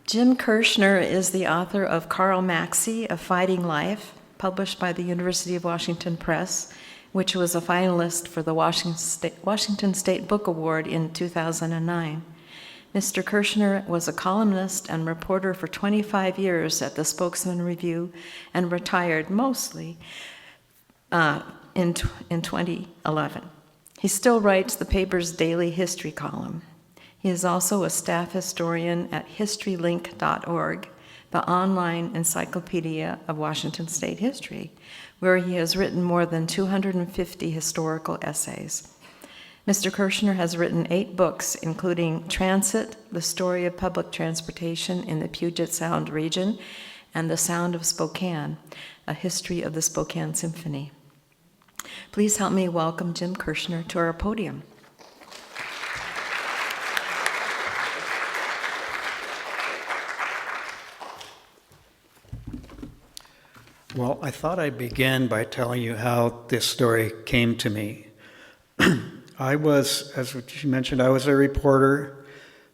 Jim Kershner is the author of Carl Maxey, A Fighting Life, published by the University of Washington Press, which was a finalist for the Washington State Book Award in 2009. Mr. Kershner was a columnist and reporter for 25 years at the Spokesman-Review and retired mostly in 2011. He still writes the paper's daily history column. He is also a staff historian at historylink.org, the online encyclopedia of Washington State history, where he has written more than 250 historical essays. Mr. Kershner has written 8 books, including Transit, the Story of Public Transportation in the Puget Sound Region, and The Sound of Spokane, a history of the Spokane Symphony. Please help me welcome Jim Kershner to our podium. Well, I thought I'd begin by telling you how this story came to me. I was, as you mentioned, I was a reporter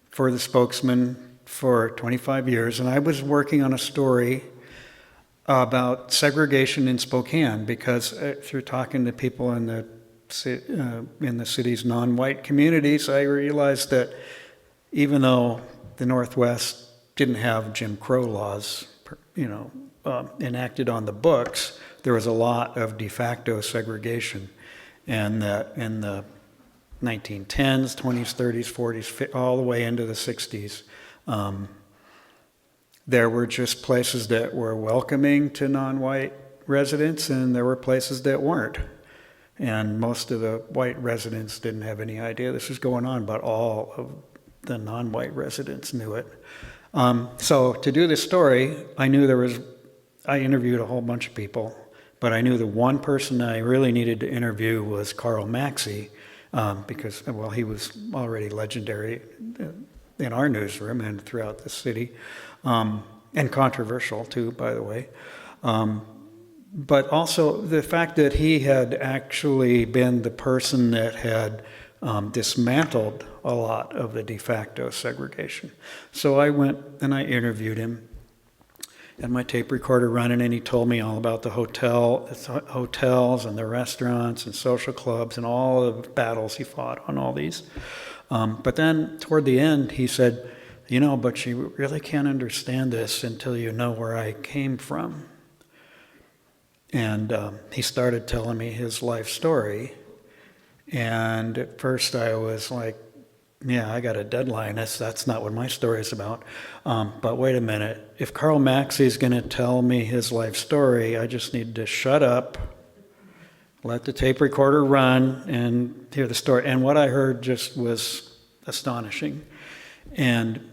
for the Spokesman for 25 years, and I was working on a story about segregation in Spokane because through talking to people in the city's non-white communities, I realized that even though the Northwest didn't have Jim Crow laws, enacted on the books, there was a lot of de facto segregation, and that in the 1910s, 20s, 30s, 40s, all the way into the 60s, there were just places that were welcoming to non-white residents, and there were places that weren't. And most of the white residents didn't have any idea this was going on, but all of the non-white residents knew it. So to do this story, I interviewed a whole bunch of people, but I knew the one person I really needed to interview was Carl Maxey, because, well, he was already legendary in our newsroom and throughout the city, and controversial too, by the way. But also the fact that he had actually been the person that had dismantled a lot of the de facto segregation. So I went and I interviewed him. Had my tape recorder running, and he told me all about the hotels and the restaurants and social clubs and all the battles he fought on all these. But then toward the end, he said, but you really can't understand this until you know where I came from. And he started telling me his life story. And at first I was like, yeah, I got a deadline. That's not what my story is about. But wait a minute. If Carl Maxey is going to tell me his life story, I just need to shut up, let the tape recorder run, and hear the story. And what I heard just was astonishing. And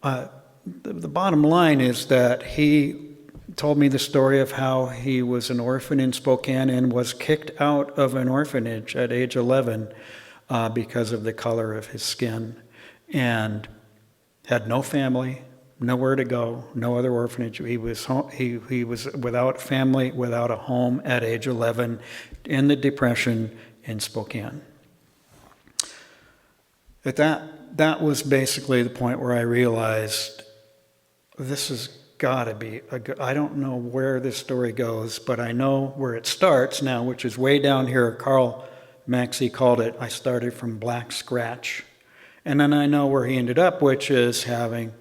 the bottom line is that he told me the story of how he was an orphan in Spokane and was kicked out of an orphanage at age 11 because of the color of his skin, and had no family, nowhere to go, no other orphanage. He was without family, without a home at age 11 in the Depression in Spokane. That was basically the point where I realized this has got to be I don't know where this story goes, but I know where it starts now, which is way down here. Carl Maxey called it, I started from black scratch. And then I know where he ended up, which is having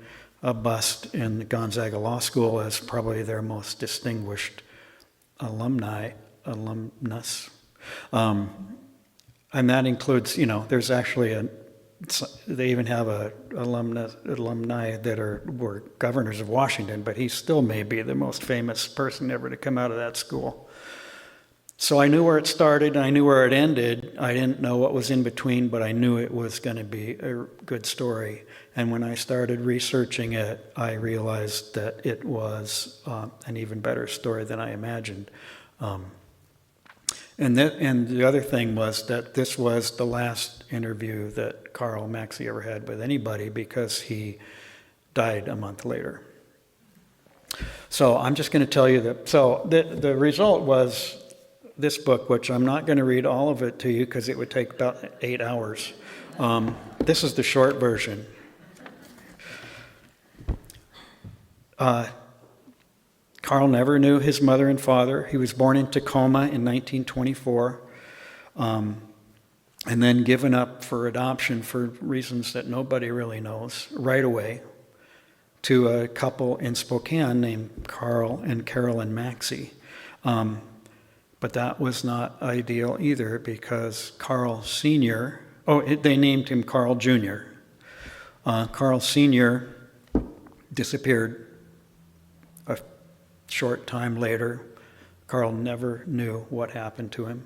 a bust in the Gonzaga Law School as probably their most distinguished alumnus. And that includes, there's actually they even have alumni that were governors of Washington, but he still may be the most famous person ever to come out of that school. So I knew where it started, I knew where it ended. I didn't know what was in between, but I knew it was going to be a good story. And when I started researching it, I realized that it was an even better story than I imagined. And the other thing was that this was the last interview that Carl Maxey ever had with anybody, because he died a month later. So I'm just going to tell you that. So the result was this book, which I'm not going to read all of it to you because it would take about 8 hours. This is the short version. Carl never knew his mother and father. He was born in Tacoma in 1924, and then given up for adoption for reasons that nobody really knows right away to a couple in Spokane named Carl and Carolyn Maxey. But that was not ideal either, because Carl Sr., they named him Carl Jr. Carl Sr. disappeared a short time later. Carl never knew what happened to him.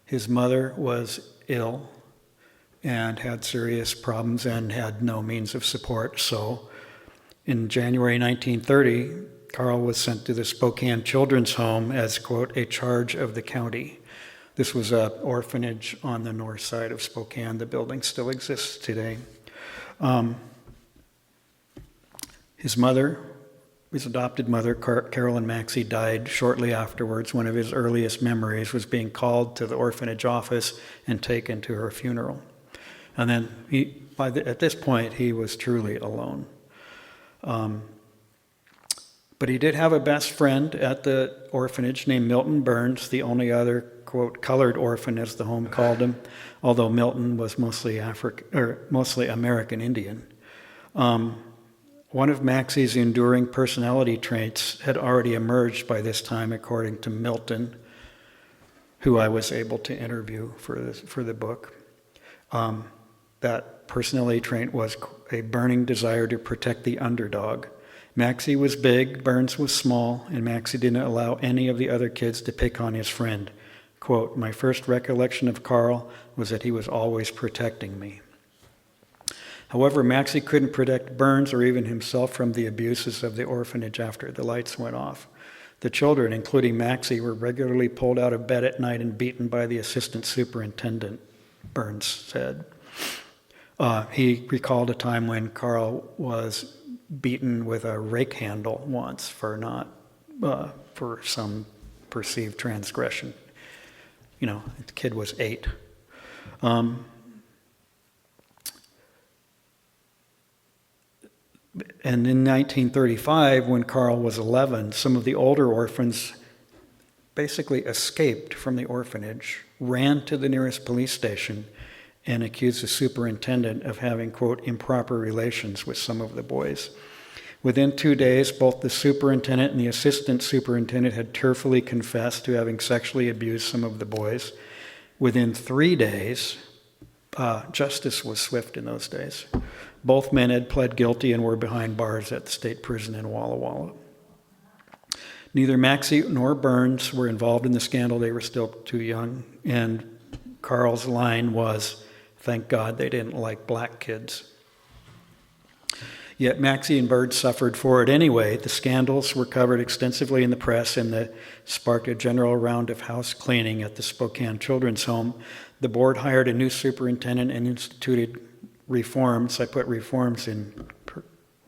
His mother was ill and had serious problems and had no means of support. So in January 1930, Carl was sent to the Spokane Children's Home as, quote, a charge of the county. This was an orphanage on the north side of Spokane. The building still exists today. His mother, his adopted mother, Carolyn Maxey, died shortly afterwards. One of his earliest memories was being called to the orphanage office and taken to her funeral. And then at this point, he was truly alone. But he did have a best friend at the orphanage named Milton Burns, the only other, quote, colored orphan, as the home called him, although Milton was mostly American Indian. One of Maxey's enduring personality traits had already emerged by this time, according to Milton, who I was able to interview for the book. That personality trait was a burning desire to protect the underdog. Maxey was big, Burns was small, and Maxey didn't allow any of the other kids to pick on his friend. Quote, my first recollection of Carl was that he was always protecting me. However, Maxey couldn't protect Burns or even himself from the abuses of the orphanage after the lights went off. The children, including Maxey, were regularly pulled out of bed at night and beaten by the assistant superintendent, Burns said. He recalled a time when Carl was beaten with a rake handle once for some perceived transgression. You know, the kid was 8. And in 1935, when Carl was 11, some of the older orphans basically escaped from the orphanage, ran to the nearest police station, and accused the superintendent of having, quote, improper relations with some of the boys. Within 2 days, both the superintendent and the assistant superintendent had tearfully confessed to having sexually abused some of the boys. Within 3 days, justice was swift in those days. Both men had pled guilty and were behind bars at the state prison in Walla Walla. Neither Maxey nor Burns were involved in the scandal. They were still too young. And Carl's line was, thank God they didn't like black kids. Yet Maxey and Burns suffered for it anyway. The scandals were covered extensively in the press, and that sparked a general round of house cleaning at the Spokane Children's Home. The board hired a new superintendent and instituted reforms. I put reforms in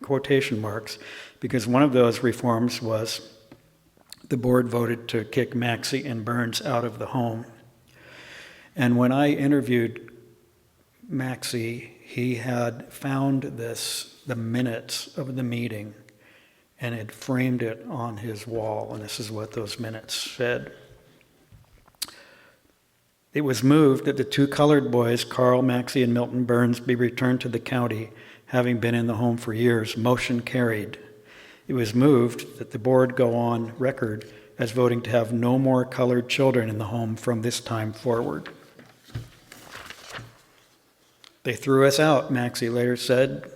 quotation marks, because one of those reforms was the board voted to kick Maxey and Burns out of the home. And when I interviewed Maxey, he had found the minutes of the meeting, and had framed it on his wall, and this is what those minutes said. It was moved that the 2 colored boys, Carl Maxey and Milton Burns, be returned to the county, having been in the home for years. Motion carried. It was moved that the board go on record as voting to have no more colored children in the home from this time forward. They threw us out, Maxey later said.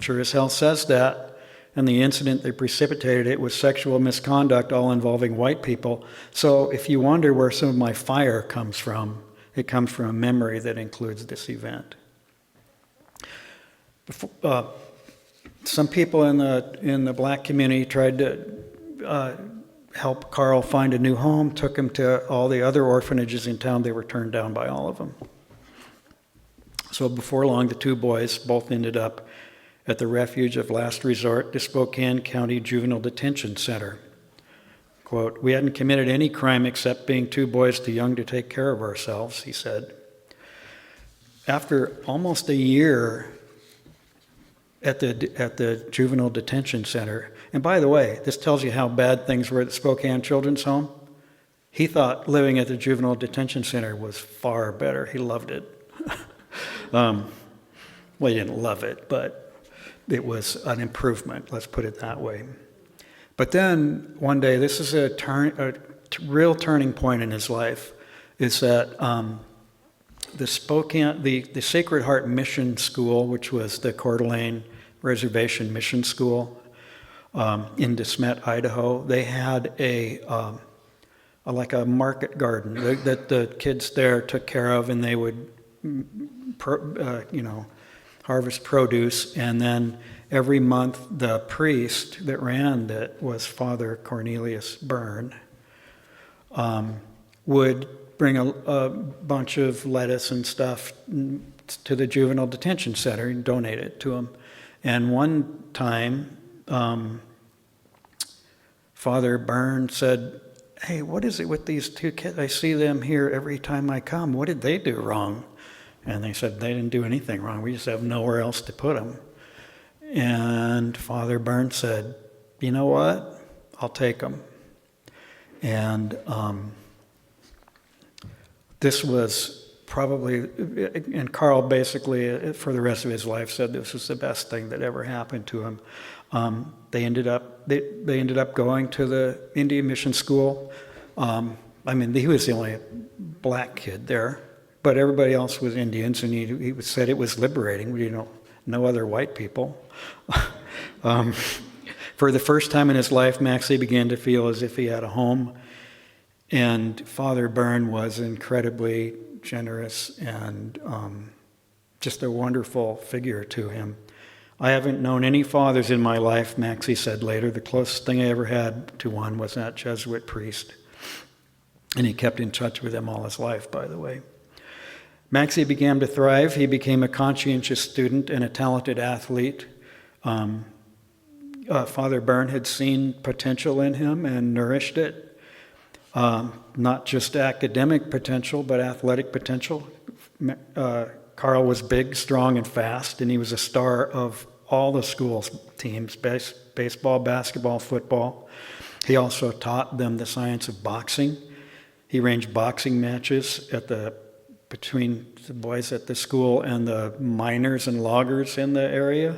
Sure as hell says that. And the incident that precipitated it was sexual misconduct, all involving white people. So if you wonder where some of my fire comes from, it comes from a memory that includes this event. Some people in the black community tried to help Carl find a new home, took him to all the other orphanages in town. They were turned down by all of them. So before long, the 2 boys both ended up at the refuge of last resort, the Spokane County Juvenile Detention Center. Quote, we hadn't committed any crime except being 2 boys too young to take care of ourselves, he said. After almost a year at the juvenile detention center. And by the way, this tells you how bad things were at the Spokane Children's Home. He thought living at the juvenile detention center was far better. He loved it. Well, he didn't love it, but it was an improvement, let's put it that way. But then one day, this is a real turning point in his life, is that the Sacred Heart Mission School, which was the Coeur d'Alene Reservation Mission School in DeSmet, Idaho, they had like a market garden that the kids there took care of, and they would, harvest produce. And then every month, the priest that ran that was Father Cornelius Byrne would bring a bunch of lettuce and stuff to the juvenile detention center and donate it to them. And one time, Father Byrne said, "Hey, what is it with these two kids? I see them here every time I come. What did they do wrong?" And they said, "They didn't do anything wrong. We just have nowhere else to put them." And Father Byrne said, "You know what? I'll take them." And this was probably, and Carl basically for the rest of his life said this was the best thing that ever happened to him. They ended up going to the Indian Mission School. He was the only black kid there, but everybody else was Indians, and he said it was liberating. No other white people. For the first time in his life, Maxey began to feel as if he had a home. And Father Byrne was incredibly generous and just a wonderful figure to him. "I haven't known any fathers in my life," Maxey said later. "The closest thing I ever had to one was that Jesuit priest." And he kept in touch with him all his life, by the way. Maxey began to thrive. He became a conscientious student and a talented athlete. Father Byrne had seen potential in him and nourished it. Not just academic potential, but athletic potential. Carl was big, strong, and fast, and he was a star of all the school's teams, baseball, basketball, football. He also taught them the science of boxing. He arranged boxing matches between the boys at the school and the miners and loggers in the area.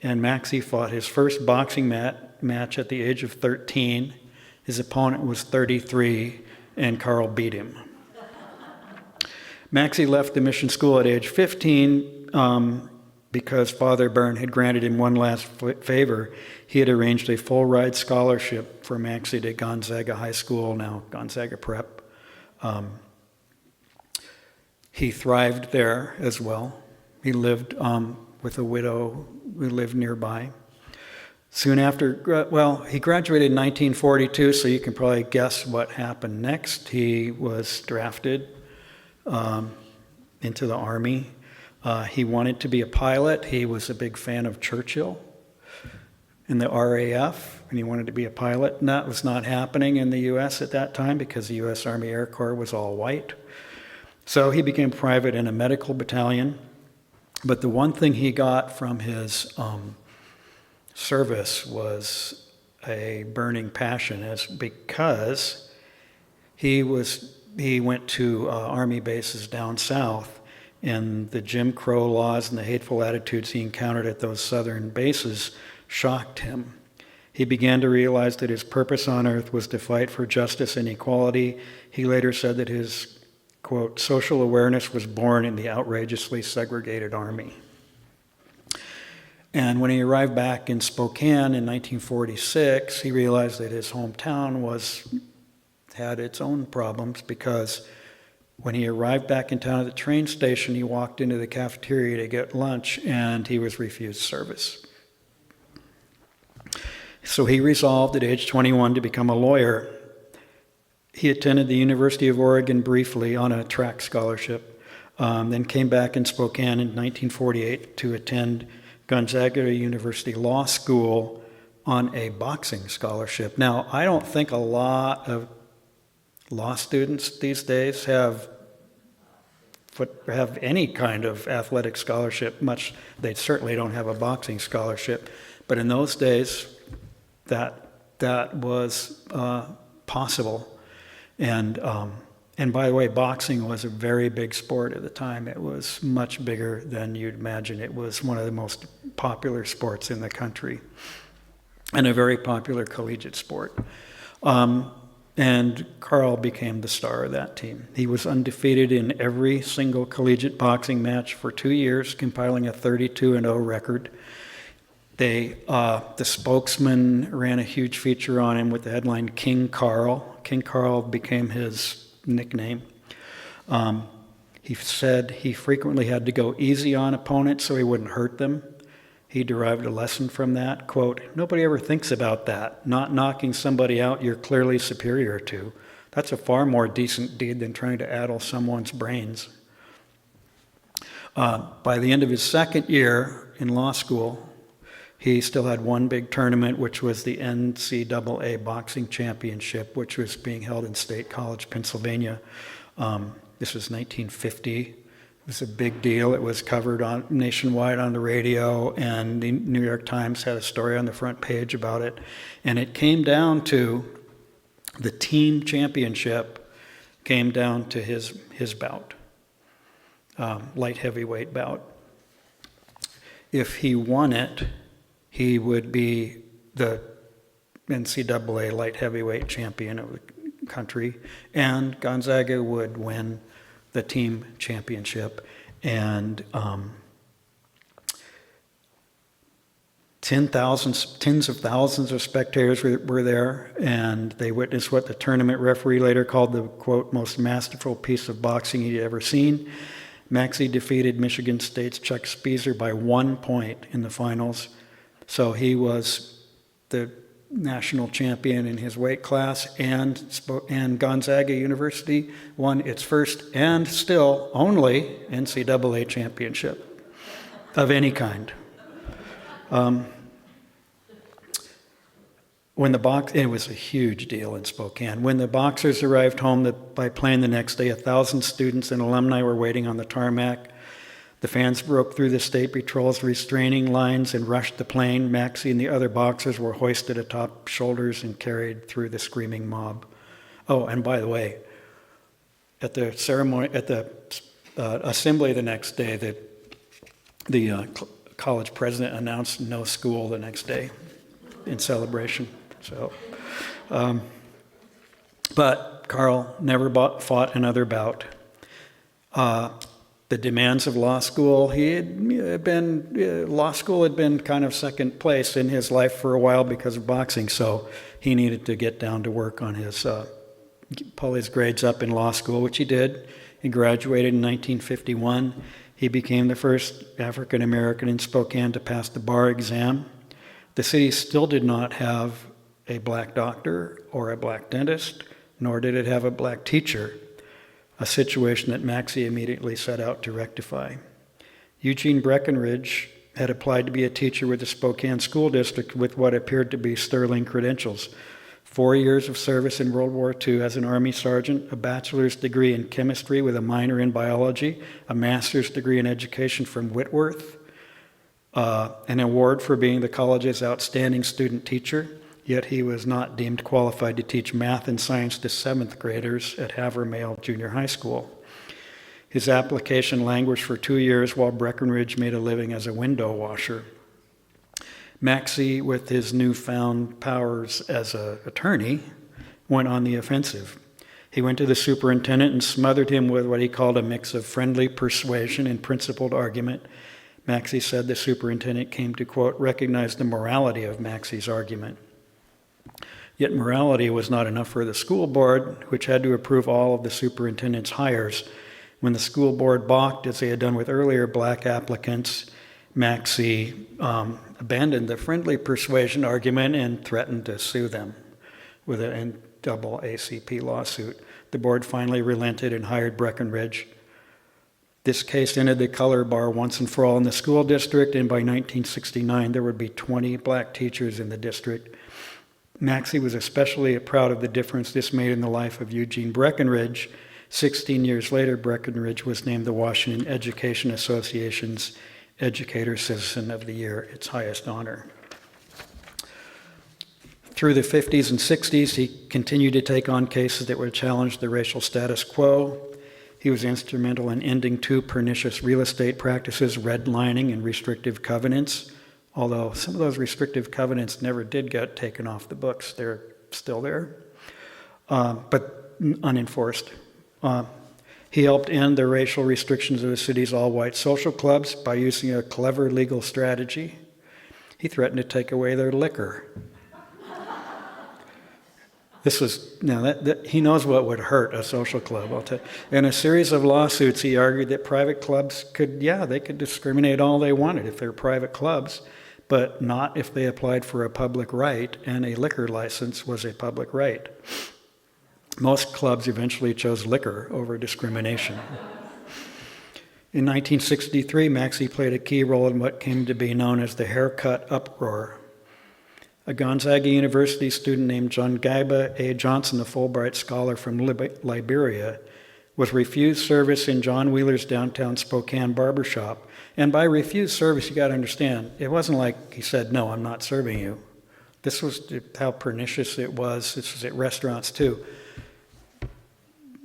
And Maxey fought his first boxing match at the age of 13. His opponent was 33, and Carl beat him. Maxey left the mission school at age 15 because Father Byrne had granted him one last favor. He had arranged a full-ride scholarship for Maxey to Gonzaga High School, now Gonzaga Prep. He thrived there as well. He lived with a widow who lived nearby. Soon after, he graduated in 1942, so you can probably guess what happened next. He was drafted into the Army. He wanted to be a pilot. He was a big fan of Churchill in the RAF, and he wanted to be a pilot. And that was not happening in the U.S. at that time because the U.S. Army Air Corps was all white. So he became private in a medical battalion. But the one thing he got from his service was a burning passion, because he went to Army bases down south, and the Jim Crow laws and the hateful attitudes he encountered at those southern bases shocked him. He began to realize that his purpose on earth was to fight for justice and equality. He later said that his, quote, social awareness was born in the outrageously segregated Army. And when he arrived back in Spokane in 1946, he realized that his hometown had its own problems, because when he arrived back in town at the train station, he walked into the cafeteria to get lunch, and he was refused service. So he resolved at age 21 to become a lawyer. He attended the University of Oregon briefly on a track scholarship, then came back in Spokane in 1948 to attend Gonzaga University Law School on a boxing scholarship. Now, I don't think a lot of law students these days have have any kind of athletic scholarship, much, they certainly don't have a boxing scholarship. But in those days, that was possible. And by the way, boxing was a very big sport at the time. It was much bigger than you'd imagine. It was one of the most popular sports in the country, and a very popular collegiate sport. And Carl became the star of that team. He was undefeated in every single collegiate boxing match for 2 years, compiling a 32-0 record. The Spokesman ran a huge feature on him with the headline King Carl. King Carl became his nickname. He said he frequently had to go easy on opponents so he wouldn't hurt them. He derived a lesson from that. Quote, "Nobody ever thinks about that, not knocking somebody out you're clearly superior to. That's a far more decent deed than trying to addle someone's brains." By the end of his second year in law school, he still had one big tournament, which was the NCAA Boxing Championship, which was being held in State College, Pennsylvania. This was 1950. It was a big deal. It was covered nationwide on the radio, and the New York Times had a story on the front page about it. And it came down to the team championship, came down to his bout, light heavyweight bout. If he won it, he would be the NCAA light heavyweight champion of the country, and Gonzaga would win the team championship. And tens of thousands of spectators were there, and they witnessed what the tournament referee later called the, quote, most masterful piece of boxing he'd ever seen. Maxey defeated Michigan State's Chuck Spieser by 1 point in the finals. So he was the national champion in his weight class, and Gonzaga University won its first and still only NCAA championship of any kind. It was a huge deal in Spokane. When the boxers arrived home by plane the next day, 1,000 students and alumni were waiting on the tarmac. The fans broke through the state patrol's restraining lines and rushed the plane. Maxey and the other boxers were hoisted atop shoulders and carried through the screaming mob. Oh, and by the way, at the ceremony, at the assembly the next day, the college president announced no school the next day in celebration. So, but Carl never fought another bout. The demands of law school, law school had been kind of second place in his life for a while because of boxing, so he needed to get down to work on pull his grades up in law school, which he did. He graduated in 1951. He became the first African American in Spokane to pass the bar exam. The city still did not have a black doctor or a black dentist, nor did it have a black teacher, a situation that Maxey immediately set out to rectify. Eugene Breckenridge had applied to be a teacher with the Spokane School District with what appeared to be sterling credentials. 4 years of service in World War II as an Army sergeant, a bachelor's degree in chemistry with a minor in biology, a master's degree in education from Whitworth, an award for being the college's outstanding student teacher, yet he was not deemed qualified to teach math and science to 7th graders at Havermale Junior High School. His application languished for 2 years while Breckenridge made a living as a window washer. Maxey, with his newfound powers as an attorney, went on the offensive. He went to the superintendent and smothered him with what he called a mix of friendly persuasion and principled argument. Maxey said the superintendent came to, quote, recognize the morality of Maxey's argument. Yet morality was not enough for the school board, which had to approve all of the superintendent's hires. When the school board balked, as they had done with earlier black applicants, Maxey abandoned the friendly persuasion argument and threatened to sue them with an NAACP lawsuit. The board finally relented and hired Breckenridge. This case ended the color bar once and for all in the school district, and by 1969 there would be 20 black teachers in the district. Maxey was especially proud of the difference this made in the life of Eugene Breckenridge. 16 years later, Breckenridge was named the Washington Education Association's Educator Citizen of the Year, its highest honor. Through the 50s and 60s, he continued to take on cases that would challenge the racial status quo. He was instrumental in ending 2 pernicious real estate practices, redlining and restrictive covenants, although some of those restrictive covenants never did get taken off the books. They're still there, but unenforced. He helped end the racial restrictions of the city's all-white social clubs by using a clever legal strategy. He threatened to take away their liquor. He knows what would hurt a social club. I'll tell you. In a series of lawsuits, he argued that private clubs could discriminate all they wanted if they're private clubs, but not if they applied for a public right, and a liquor license was a public right. Most clubs eventually chose liquor over discrimination. In 1963, Maxey played a key role in what came to be known as the haircut uproar. A Gonzaga University student named John Gaiba A. Johnson, a Fulbright scholar from Liberia, was refused service in John Wheeler's downtown Spokane barbershop. And by refused service, you got to understand, it wasn't like he said, "No, I'm not serving you." This was how pernicious it was. This was at restaurants too.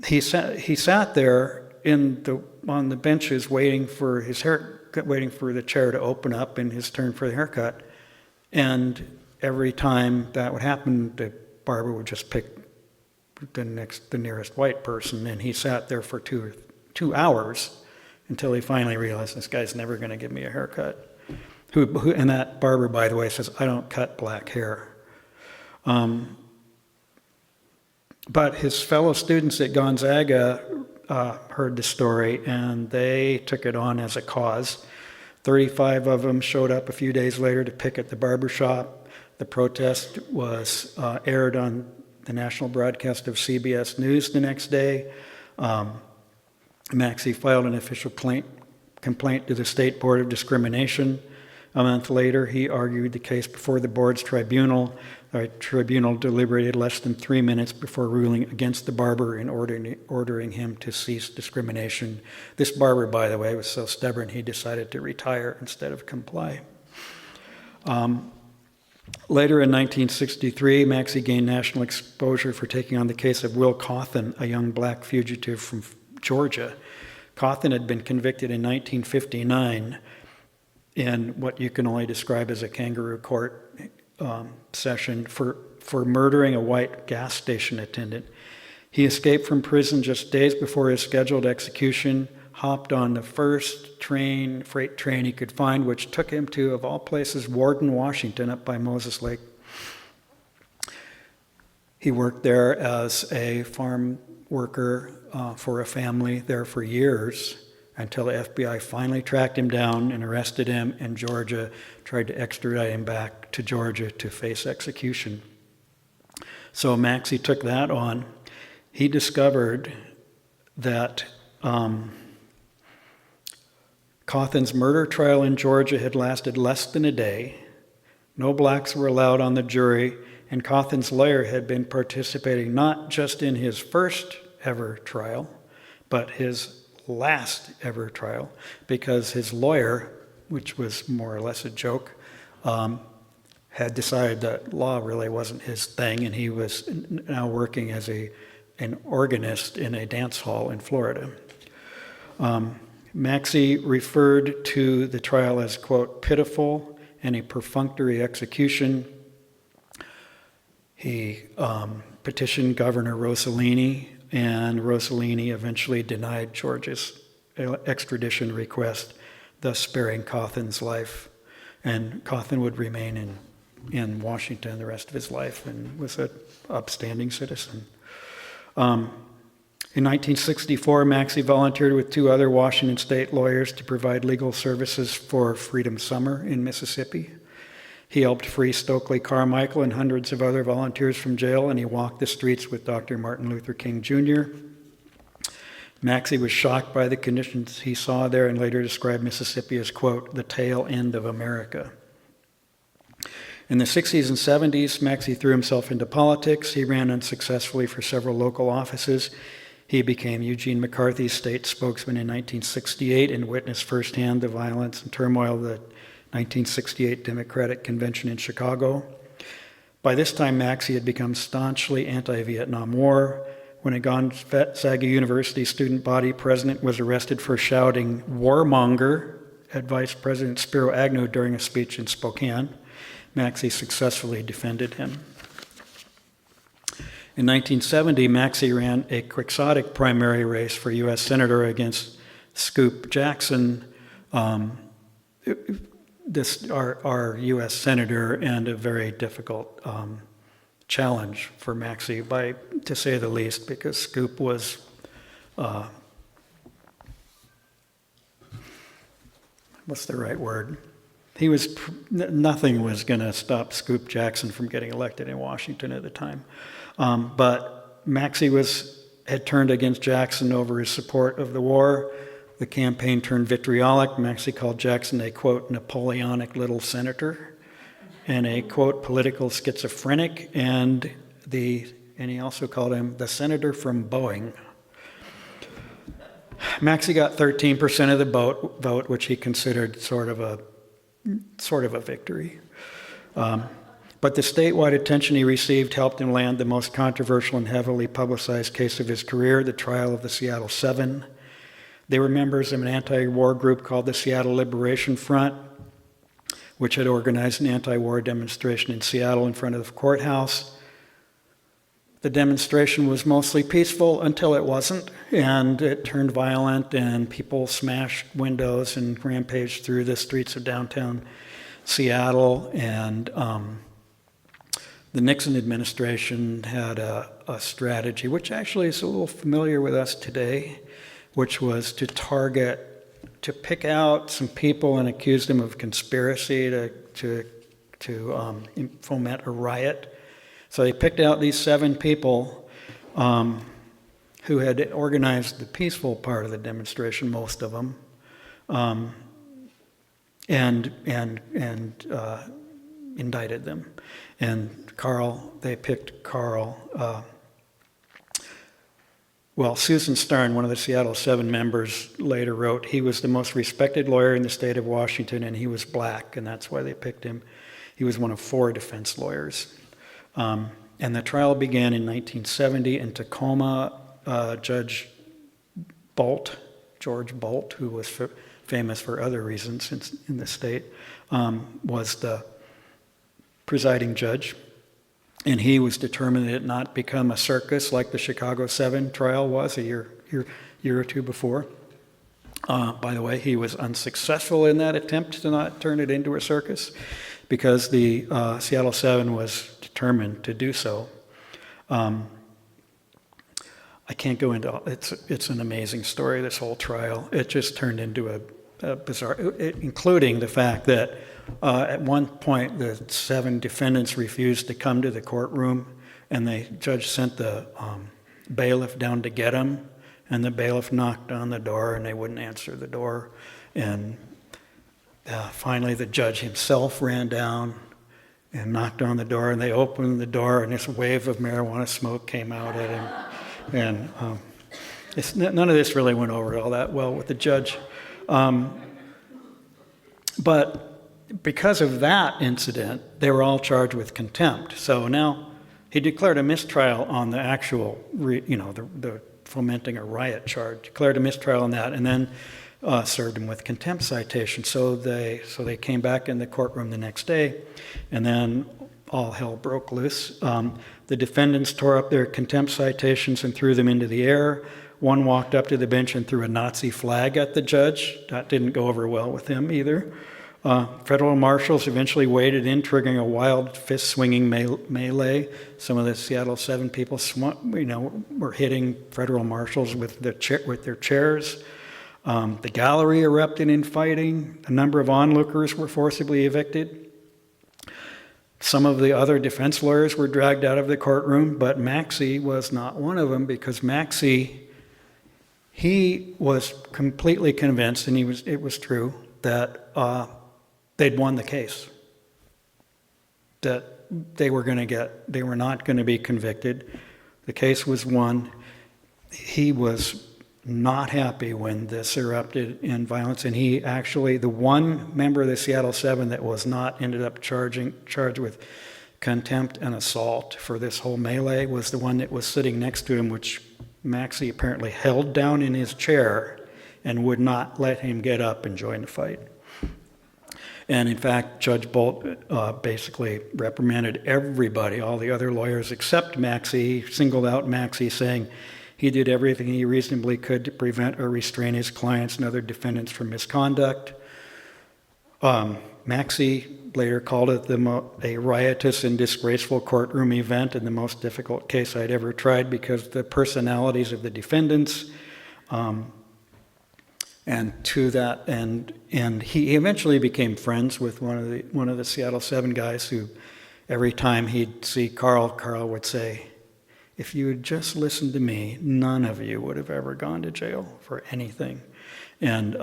He sat there on the benches waiting for the chair to open up and his turn for the haircut. And every time that would happen, the barber would just pick the nearest white person, and he sat there for 2 hours until he finally realized this guy's never going to give me a haircut. And that barber, by the way, says, "I don't cut black hair." But his fellow students at Gonzaga heard the story, and they took it on as a cause. 35 of them showed up a few days later to picket the barbershop. The protest was aired on the national broadcast of CBS News the next day. Maxey filed an official complaint to the State Board of Discrimination. A month later, he argued the case before the board's tribunal. The tribunal deliberated less than 3 minutes before ruling against the barber and ordering him to cease discrimination. This barber, by the way, was so stubborn he decided to retire instead of comply. Later in 1963, Maxey gained national exposure for taking on the case of Will Cawthon, a young black fugitive from Georgia. Cawthon had been convicted in 1959 in what you can only describe as a kangaroo court session for murdering a white gas station attendant. He escaped from prison just days before his scheduled execution, hopped on the first freight train he could find, which took him to, of all places, Warden, Washington, up by Moses Lake. He worked there as a farm worker for a family there for years until the FBI finally tracked him down and arrested him, and Georgia tried to extradite him back to Georgia to face execution. So Maxey took that on. He discovered that Cawthon's murder trial in Georgia had lasted less than a day. No blacks were allowed on the jury, and Cawthon's lawyer had been participating not just in his first ever trial, but his last ever trial, because his lawyer, which was more or less a joke, had decided that law really wasn't his thing, and he was now working as an organist in a dance hall in Florida. Maxey referred to the trial as, quote, pitiful and a perfunctory execution. He petitioned Governor Rossellini, and Rossellini eventually denied Georgia's extradition request, thus sparing Cawthon's life. And Cawthon would remain in Washington the rest of his life and was an upstanding citizen. In 1964, Maxey volunteered with 2 other Washington state lawyers to provide legal services for Freedom Summer in Mississippi. He helped free Stokely Carmichael and hundreds of other volunteers from jail, and he walked the streets with Dr. Martin Luther King Jr. Maxey was shocked by the conditions he saw there and later described Mississippi as, quote, the tail end of America. In the 60s and 70s, Maxey threw himself into politics. He ran unsuccessfully for several local offices. He became Eugene McCarthy's state spokesman in 1968 and witnessed firsthand the violence and turmoil of the 1968 Democratic Convention in Chicago. By this time, Maxey had become staunchly anti-Vietnam War. When a Gonzaga University student body president was arrested for shouting "warmonger" at Vice President Spiro Agnew during a speech in Spokane, Maxey successfully defended him. In 1970, Maxey ran a quixotic primary race for U.S. Senator against Scoop Jackson, our U.S. Senator, and a very difficult challenge for Maxey, to say the least, because Scoop was what's the right word? Nothing was going to stop Scoop Jackson from getting elected in Washington at the time. But Maxey had turned against Jackson over his support of the war. The campaign turned vitriolic. Maxey called Jackson a, quote, Napoleonic little senator and a, quote, political schizophrenic, and he also called him the senator from Boeing. Maxey got 13% of the vote, which he considered sort of a victory. But the statewide attention he received helped him land the most controversial and heavily publicized case of his career, the trial of the Seattle Seven. They were members of an anti-war group called the Seattle Liberation Front, which had organized an anti-war demonstration in Seattle in front of the courthouse. The demonstration was mostly peaceful until it wasn't, and it turned violent, and people smashed windows and rampaged through the streets of downtown Seattle. And the Nixon administration had a strategy, which actually is a little familiar with us today, which was to pick out some people and accuse them of conspiracy to foment a riot. So they picked out these 7 people who had organized the peaceful part of the demonstration, most of them, and indicted them. And they picked Carl. Susan Starn, one of the Seattle Seven members, later wrote, he was the most respected lawyer in the state of Washington, and he was black, and that's why they picked him. He was one of 4 defense lawyers. And the trial began in 1970 in Tacoma. Judge George Bolt, who was famous for other reasons in the state, was the presiding judge. And he was determined that it not become a circus like the Chicago 7 trial was a year or two before. By the way, he was unsuccessful in that attempt to not turn it into a circus, because the Seattle 7 was determined to do so. I can't go into it's an amazing story, this whole trial. It just turned into a bizarre, including the fact that at one point the 7 defendants refused to come to the courtroom, and the judge sent the bailiff down to get them, and the bailiff knocked on the door and they wouldn't answer the door. And finally the judge himself ran down and knocked on the door, and they opened the door, and this wave of marijuana smoke came out at him. And none of this really went over all that well with the judge. But because of that incident, they were all charged with contempt. So now he declared a mistrial on the actual, the fomenting a riot charge, declared a mistrial on that, and then served him with contempt citation. So they came back in the courtroom the next day, and then all hell broke loose. The defendants tore up their contempt citations and threw them into the air. One walked up to the bench and threw a Nazi flag at the judge. That didn't go over well with him either. Federal marshals eventually waded in, triggering a wild fist-swinging melee. Some of the Seattle 7 people, were hitting federal marshals with their chairs. The gallery erupted in fighting. A number of onlookers were forcibly evicted. Some of the other defense lawyers were dragged out of the courtroom, but Maxey was not one of them, because Maxey, he was completely convinced, and it was true, that they'd won the case, that they were not going to be convicted. The case was won. he was not happy when this erupted in violence, and he actually, the one member of the Seattle Seven that was not, ended up charged with contempt and assault for this whole melee, was the one that was sitting next to him, which Maxey apparently held down in his chair and would not let him get up and join the fight. And in fact, Judge Bolt basically reprimanded everybody, all the other lawyers except Maxey. He singled out Maxey, saying he did everything he reasonably could to prevent or restrain his clients and other defendants from misconduct. Maxey later called it a riotous and disgraceful courtroom event and the most difficult case I'd ever tried because the personalities of the defendants, and to that, and he eventually became friends with one of the Seattle Seven guys who, every time he'd see Carl would say, "If you had just listened to me, none of you would have ever gone to jail for anything." And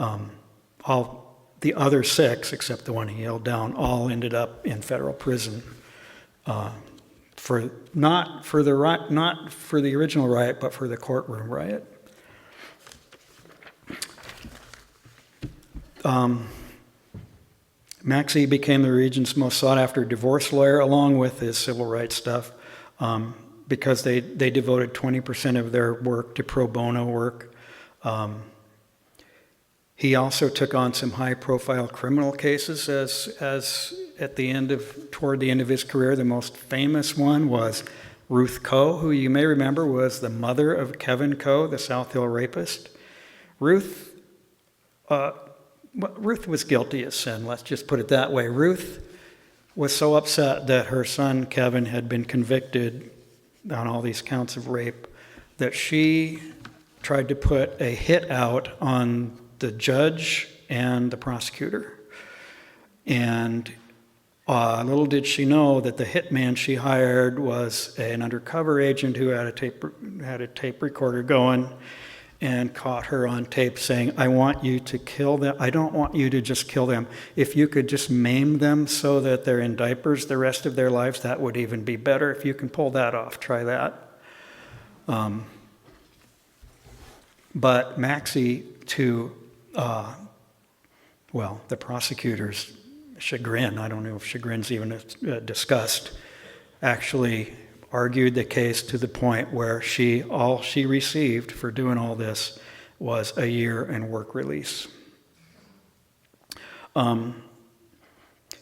all the other six, except the one he held down, all ended up in federal prison for not for the original riot, but for the courtroom riot. Maxey became the region's most sought-after divorce lawyer, along with his civil rights stuff, because they devoted 20% of their work to pro bono work. He also took on some high-profile criminal cases as toward the end of his career. The most famous one was Ruth Coe, who you may remember was the mother of Kevin Coe, the South Hill rapist. Ruth was guilty of sin, let's just put it that way. Ruth was so upset that her son Kevin had been convicted on all these counts of rape that she tried to put a hit out on the judge and the prosecutor. And little did she know that the hitman she hired was an undercover agent who had a tape recorder going and caught her on tape saying, "I want you to kill them. I don't want you to just kill them. If you could just maim them so that they're in diapers the rest of their lives, that would even be better. If you can pull that off, try that." But Maxey, to the prosecutor's chagrin, I don't know if chagrin's even discussed, actually argued the case to the point where all she received for doing all this was a year in work release.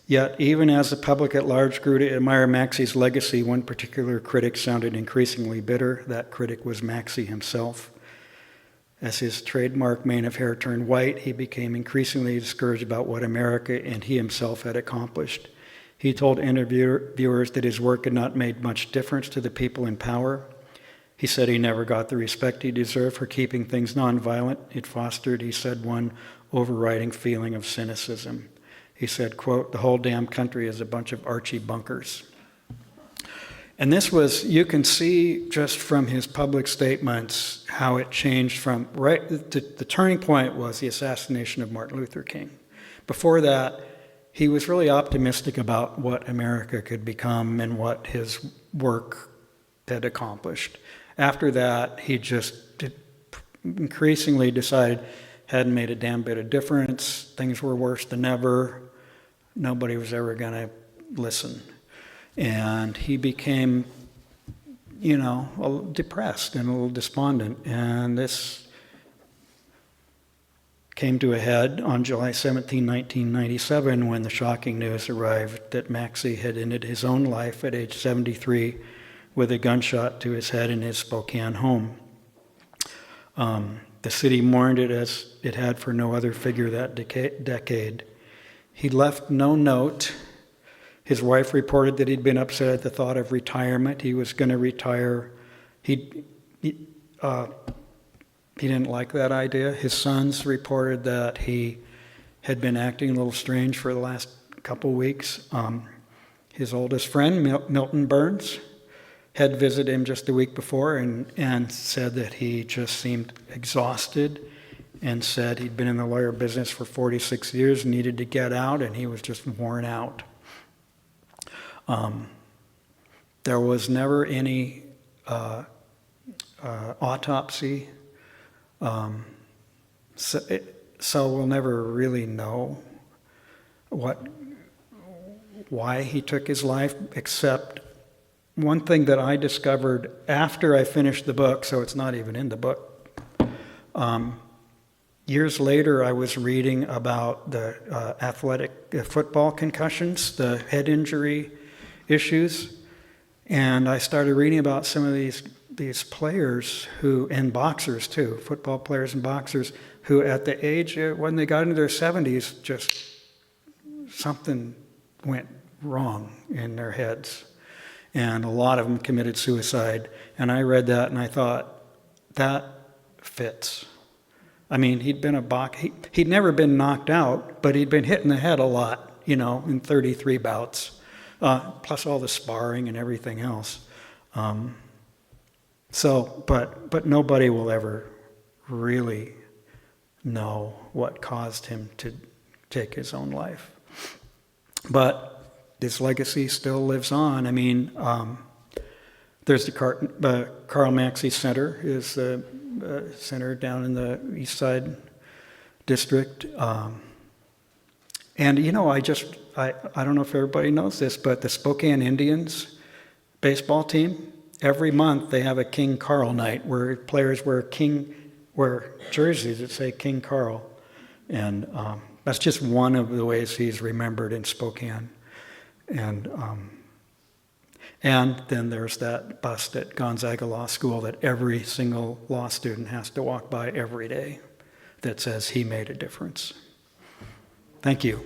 Yet, even as the public at large grew to admire Maxey's legacy, one particular critic sounded increasingly bitter. That critic was Maxey himself. As his trademark mane of hair turned white, he became increasingly discouraged about what America and he himself had accomplished. He told interviewers that his work had not made much difference to the people in power. He said he never got the respect he deserved for keeping things nonviolent. It fostered, he said, one overriding feeling of cynicism. He said, quote, "The whole damn country is a bunch of Archie bunkers." And this was, you can see just from his public statements how it changed from, the turning point was the assassination of Martin Luther King. Before that, he was really optimistic about what America could become and what his work had accomplished. After that, he just increasingly decided hadn't made a damn bit of difference. Things were worse than ever. Nobody was ever going to listen. And he became, a little depressed and a little despondent. And this came to a head on July 17, 1997, when the shocking news arrived that Maxey had ended his own life at age 73 with a gunshot to his head in his Spokane home. The city mourned it as it had for no other figure that decade. He left no note. His wife reported that he'd been upset at the thought of retirement. He was going to retire. He didn't like that idea. His sons reported that he had been acting a little strange for the last couple weeks. His oldest friend, Milton Burns, had visited him just a week before and said that he just seemed exhausted and said he'd been in the lawyer business for 46 years, needed to get out, and he was just worn out. There was never any autopsy. So we'll never really know why he took his life, except one thing that I discovered after I finished the book, so it's not even in the book. Years later, I was reading about the football concussions, the head injury issues, and I started reading about some of these players who, and boxers too, football players and boxers, who at the age, when they got into their 70s, just something went wrong in their heads. And a lot of them committed suicide. And I read that and I thought, that fits. I mean, he'd never been knocked out, but he'd been hit in the head a lot, in 33 bouts, plus all the sparring and everything else. But nobody will ever really know what caused him to take his own life. But his legacy still lives on. I mean, there's the Carl Maxey Center, is the center down in the East Side District. And I don't know if everybody knows this, but the Spokane Indians baseball team, every month they have a King Carl night where players wear jerseys that say King Carl. And that's just one of the ways he's remembered in Spokane. And then there's that bust at Gonzaga Law School that every single law student has to walk by every day that says he made a difference. Thank you.